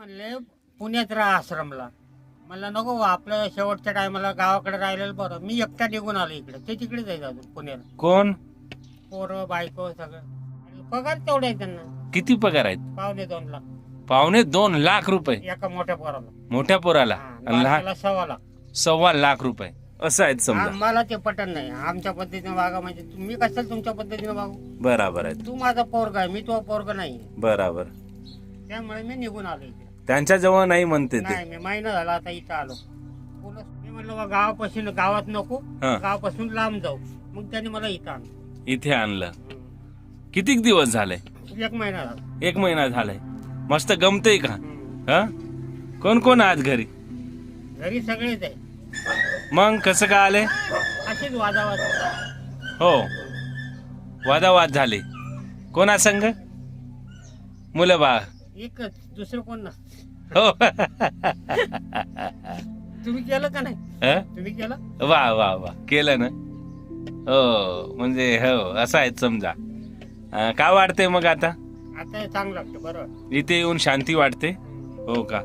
म्हणले पुण्यात राहा आश्रमला. मला नको बा, आपलं शेवटच्या टायमाला गावाकडे राहिलेलं बरं. मी एकटा निघून आलो इकडे. ते तिकडे जायचं अजून पुण्याला. कोण? पोरं बायको सगळं. पगार तेवढे आहे त्यांना. किती पगार आहेत? 2.5 लाख. 2.5 रुपये एका मोठ्या पोराला. मोठ्या पोराला हा, आणि लहान बारक्याला 1.25 लाख. 1.25 लाख रुपये असं आहेत समजा. मला ते पटन नाही. आमच्या पद्धतीने वागा म्हणजे तुम्ही कसं तुमच्या पद्धतीने वागू. बराबर आहे. तू माझा पोरगा आहे, मी तो पोरगा नाही. बराबर. त्यामुळे मी निघून आलो इकडे. त्यांच्या जवळ नाही म्हणते ते. नाही, मी महिना झाला आता इथं आलो. पोलीस मी म्हणलं बा गावापासून गावात नको, हा. गावापासून लांब जाऊ. मग त्याने मला इथं आणलं. इथे आणलं. किती दिवस झाले? 1 महिना झाला. 1 महिना झालाय. मस्त गमतय का? हम्म. हा? कोण कोण आज घरी? घरी सगळेच आहे. मग कसं का आले? अशीच वादावाद. हो, वादावाद झाले. कोणा संग? मुलं बा. एकच, दुसरं कोण ना. हो. तुम्ही केलं का नाही? हं? तुम्ही केलं? वा वा वा, केलं ना. हो, म्हणजे हो असं आहे समजा. काय वाटते मग आता? आता हे चांगलं वाटतं. बरोबर. इथे येऊन शांती वाटते. हो का?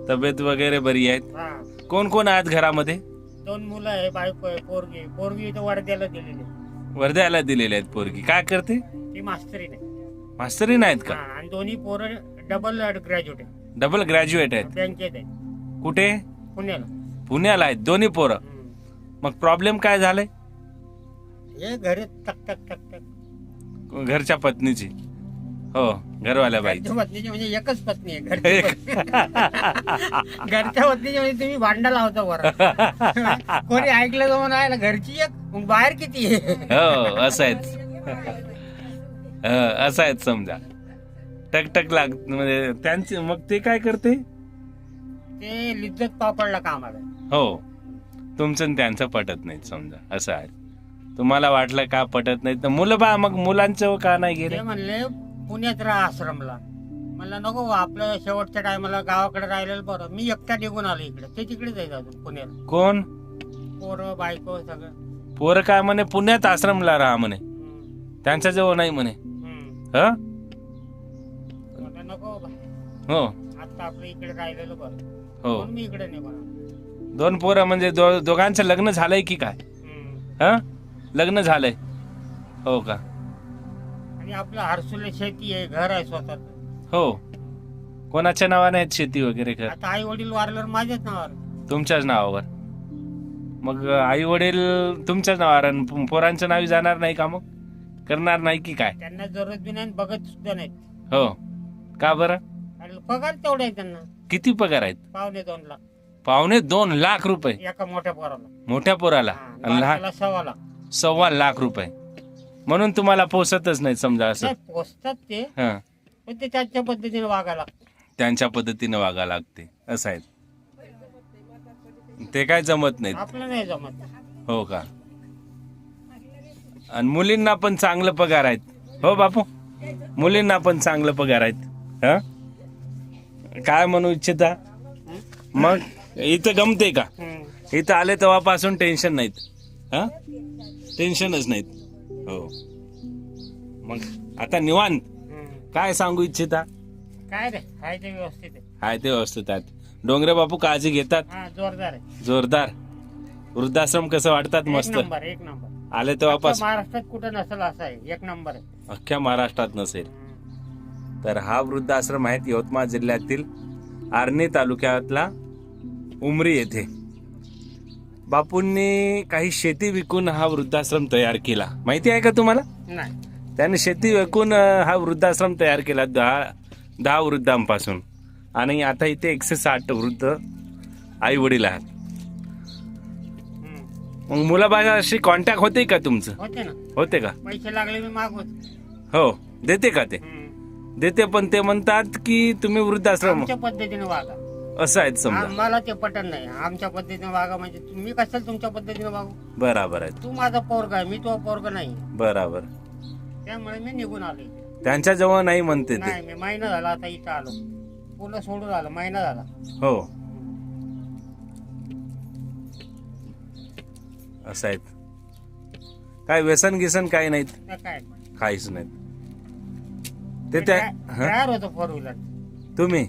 तब्येत वगैरे बरी आहेत? हा. कोण कोण आहेत घरामध्ये? 2 मुलं आहे, बायको आहे, पोरगी. पोरगी इथं वर्ध्याला दिलेली. वर्ध्याला दिलेले आहेत. पोरगी काय करते? ती मास्तरी नाही. मास्तरी नाहीत का? हा, आणि दोन्ही पोरं डबल ग्रॅज्युएट आहे. डबल ग्रॅज्युएट आहेत. बँकेत आहे कुठे? पुण्याला. पुण्याला आहेत दोन्ही पोरं. मग प्रॉब्लेम काय झालाय? हे घरी टक टक टक टक. घरच्या पत्नीची. हो, घरवाल्या बाई. घरच्या पत्नीची म्हणजे एकच पत्नी आहे. घरची पत्नी. घरच्या पत्नीची म्हणजे तुम्ही भांडा लावता बरं. कोणी ऐकलं तर म्हणा ना घरची एक, मग बाहेर किती आहे. हो, असं आहेत. असं आहेत समजा. टकटक लाग म्हणजे त्यांची. मग ते काय करते? ते लिज्जत पापडला कामाला. हो, तुमचं आणि त्यांचं पटत नाही समजा. असं आहे. तुम्हाला वाटलं का पटत नाही तर मुलं बा, मग मुलांचं का नाही गेले? ते म्हणले पुण्यात राहा आश्रमला. मला नको बा, आपलं शेवटच्या टायमाला गावाकडे राहिलेलं बरं. मी एकटा निघून आलो इकडे. ते तिकडे जायचं अजून पुण्याला. कोण? पोरं बायको सगळं. पोरं काय म्हणे? पुण्यात आश्रमला राहा म्हणे. त्यांच्या जवळ नाही म्हणे. ह? मला नको बा, हो आता आपलं इकडे राहिलेलं बरं. हो. म्हणून मी इकडे निघून आलो. 2 पोरं म्हणजे दोघांचं लग्न झालंय की काय? ह? लग्न झालंय. हो का? आणि आपलं हरसुले शेती आहे, घर आहे स्वतःच. हो. कोणाच्या नावाने आहेत शेती वगैरे घर? आता आई वडील वारल्यावर माझ्याच नावावर. तुमच्याच नावावर. मग आई वडील तुमच्याच नावावर आणि पोरांच्या नावी जाणार नाही का? मग करणार नाही की काय? त्यांना जरूरत बी नाही, बघत सुद्धा नाहीत. हो का बरं? आणि पगार तेवढा आहे त्यांना. किती पगार आहेत? 2.5 लाख. 2.5 लाख रुपये एका मोठ्या पोराला. मोठ्या पोराला. हा, आणि लहान बारक्याला 1.25 लाख. 1.25 लाख रुपये. म्हणून तुम्हाला पोसतच नाही समजा. असं नाही, पोचतात ते, हं. पण ते त्यांच्या पद्धतीने वागायला लागतं. त्यांच्या पद्धतीने वागा लागते. असं आहे. ते काय जमत नाहीत. आपलं नाही जमत. हो का? आणि मुलींना पण चांगलं पगार आहेत. हो बापू, मुलींना पण चांगलं पगार आहेत. ह? काय म्हणू इच्छिता? मग इथं गमते का? इथं आले तेव्हापासून टेन्शन नाहीत. हा, टेन्शनच नाहीत. हो. मग आता निवांत. काय सांगू इच्छिता? काय रे, हाय ते व्यवस्थित आहे. हाय ते व्यवस्थित आहेत. डोंगरे बापू काळजी घेतात. हा, जोरदार आहे. जोरदार. वृद्धाश्रम कसं वाटतात? मस्त. एक नंबर. आले तेव्हापासून महाराष्ट्रात कुठं नसेल असं आहे. 1 नंबर आहे. अख्ख्या महाराष्ट्रात नसेल. तर हा वृद्धाश्रम आहे यवतमाळ जिल्ह्यातील आर्णी तालुक्यातला उमरी येथे. बापूंनी काही शेती विकून हा वृद्धाश्रम तयार केला. माहिती आहे का तुम्हाला? नाही. त्याने शेती विकून हा वृद्धाश्रम तयार केला 10 वृद्धांपासून. आणि आता इथे 160 वृद्ध आई वडील आहेत. मग मुलाबाळाशी कॉन्टॅक्ट होते का तुमचं? होते ना. होते का? पैसे लागले मी मागवत. हो, देते का ते? देते, पण ते म्हणतात की तुम्ही वृद्धाश्रम आमच्या पद्धतीने वागा. असं आहे समजा. मला ते पटन नाही. आमच्या पद्धतीने वागा म्हणजे तुम्ही कशाला तुमच्या पद्धतीने वागू. बराबर आहे. तू माझा पोरगा आहे, मी तो पोरगा नाही. बराबर. त्यामुळे मी निघून आलो इकडे. त्यांच्या जवळ नाही म्हणते ते. नाही, मी महिना झाला आता इथं आलो. पुन्हा सोडून आलो, महिना झाला. हो, असं आहेत. काय व्यसन गिसन काही नाहीत? तर काय काहीच नाहीत. ते त्या तयार होतो 4 व्हीलर. तुम्ही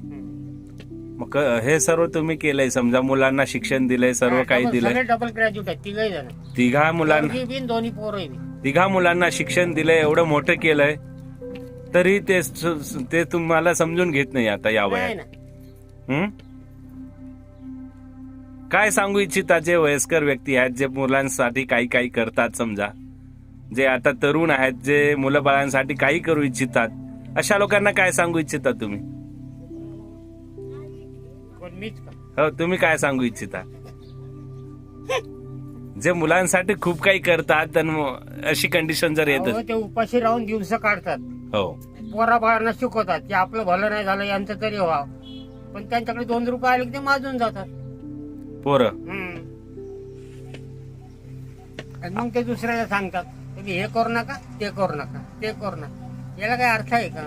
मग हे सर्व तुम्ही केलंय, समजा मुलांना शिक्षण दिलंय, सर्व काही दिलंय. सगळे डबल ग्रॅज्युएट आहेत तिघही जण. तिघा मुलांना पोरगी बिन दोन्ही पोरही बी. तिघा मुलांना शिक्षण दिलंय, एवढं मोठं केलंय, तरी ते तुम्हाला समजून घेत नाही आता या नाही वयात. ना. हं? काय सांगू इच्छिता जे वयस्कर व्यक्ती आहेत, जे मुलांसाठी काही काही करतात, समजा जे आता तरुण आहेत, जे मुलं बाळांसाठी काही करू इच्छितात, अशा लोकांना काय सांगू इच्छिता तुम्ही? कोण मीच का? हो, तुम्ही काय सांगू इच्छिता? जे मुलांसाठी खूप काही करतात आणि अशी कंडिशन जर येत अहो, ते उपाशी राहून दिवस काढतात, हो पोरा बाळांना शिकवतात की आपलं भलं नाही झालं यांचं तरी व्हावं, पण त्यांच्याकडे 2 रुपये आले की ते माजून जातात. पोरं आणि मग ते दुसऱ्याला सांगतात तुम्ही हे करू नका, ते करू नका, ते करू नका. याला काय अर्थ आहे का?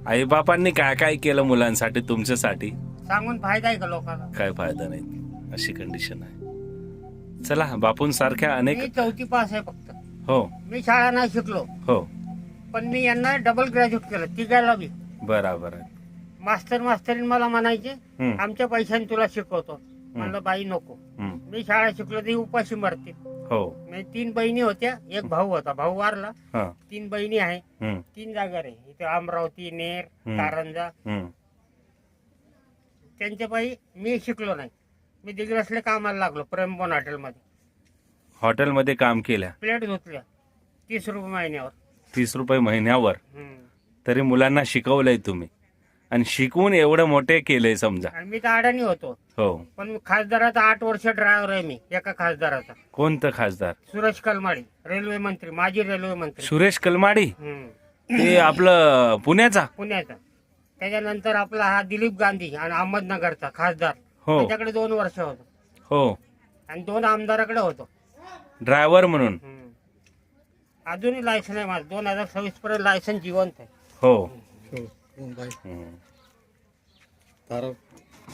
आई बापांनी काय काय केलं मुलांसाठी, तुमच्यासाठी? सांगून फायदा आहे का लोकांना? काय फायदा नाही, अशी कंडिशन आहे. चला, बापूंसारख्या अनेक. मी 4थी पास आहे फक्त. हो मी शाळा नाही शिकलो, हो, पण मी यांना डबल ग्रॅज्युएट केलं तिघायला बी. बराबर आहे. मास्तरीन मला म्हणायचे हम्म. आमच्या पैशाने तुला शिकवतो. म्हणलं बाई नको, हम्म. मी शाळा शिकलो ती उपाशी मरते. हो. मी 3 बहिणी होत्या, एक भाऊ होता, भाऊ वारला. हा. 3 बहिणी आहे, हम्म. 3 जागा आहे इथे, अमरावती, नेर, हम्म. कारंजा. हम्म. त्यांच्या पायी मी शिकलो नाही. मी दिग्रसले कामाला लागलो प्रेमबोन हॉटेलमध्ये. हॉटेलमध्ये काम केल्या, प्लेट धुतल्या 30 रुपये महिन्यावर. 30 रुपये महिन्यावर. हम्म. तरी मुलांना शिकवलंय तुम्ही, आणि शिकवून एवढं मोठे केलंय समजा. आणि मी तर अडाणी होतो, हो. पण खासदाराचा 8 वर्ष ड्रायव्हर आहे मी, एका खासदाराचा. कोणतं खासदार? सुरेश कलमाडी, रेल्वे मंत्री, माजी रेल्वे मंत्री. सुरेश कलमाडी? हम्म. ते आपलं पुण्याचा? पुण्याचा. त्याच्यानंतर आपला हा दिलीप गांधी आणि अहमदनगरचा खासदार. हो. त्याच्याकडे 2 वर्ष होतो, हो, आणि 2 आमदाराकडे होतो ड्रायव्हर म्हणून. अजूनही लायसन आहे माझं, 2026 पर्यंत लायसन जिवंत आहे. हो.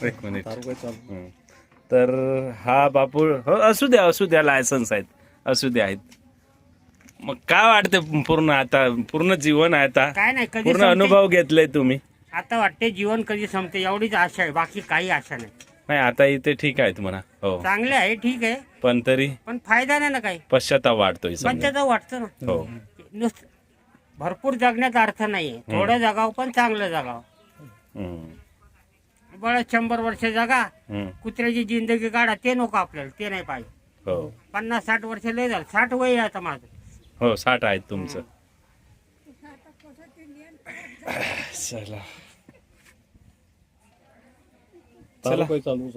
एक मिनिट. तर हा बापू, हो असू द्या लायसन्स आहेत, असू द्या आहेत. मग काय वाटते पूर्ण, आता पूर्ण जीवन आहे, आता काय नाही, कधी पूर्ण संपते? अनुभव घेतलाय तुम्ही? आता वाटते जीवन कधी संपते एवढीच आशा आहे, बाकी काही आशा नाही. नाही, आता इथे ठीक आहेत म्हणा. हो, चांगले आहे, ठीक आहे, पण तरी पण फायदा नाही ना काही. पश्चाताप वाटतोय समजा. पंचायत वाटतं ना. हो. नुसतं भरपूर जगण्यात अर्थ नाहीये, थोडं जगावं पण चांगलं जगावं. हम्म. बरं 100 वर्ष जगा, हम्म. कुत्र्याची जिंदगी काढा, ते नको आपल्याला, ते नाही पाहिजे. हो. 50-60 वर्ष लय झालं, 60 वय आहे आता माझं. हो, 60 आहेत तुमचं. चला, चला. चालू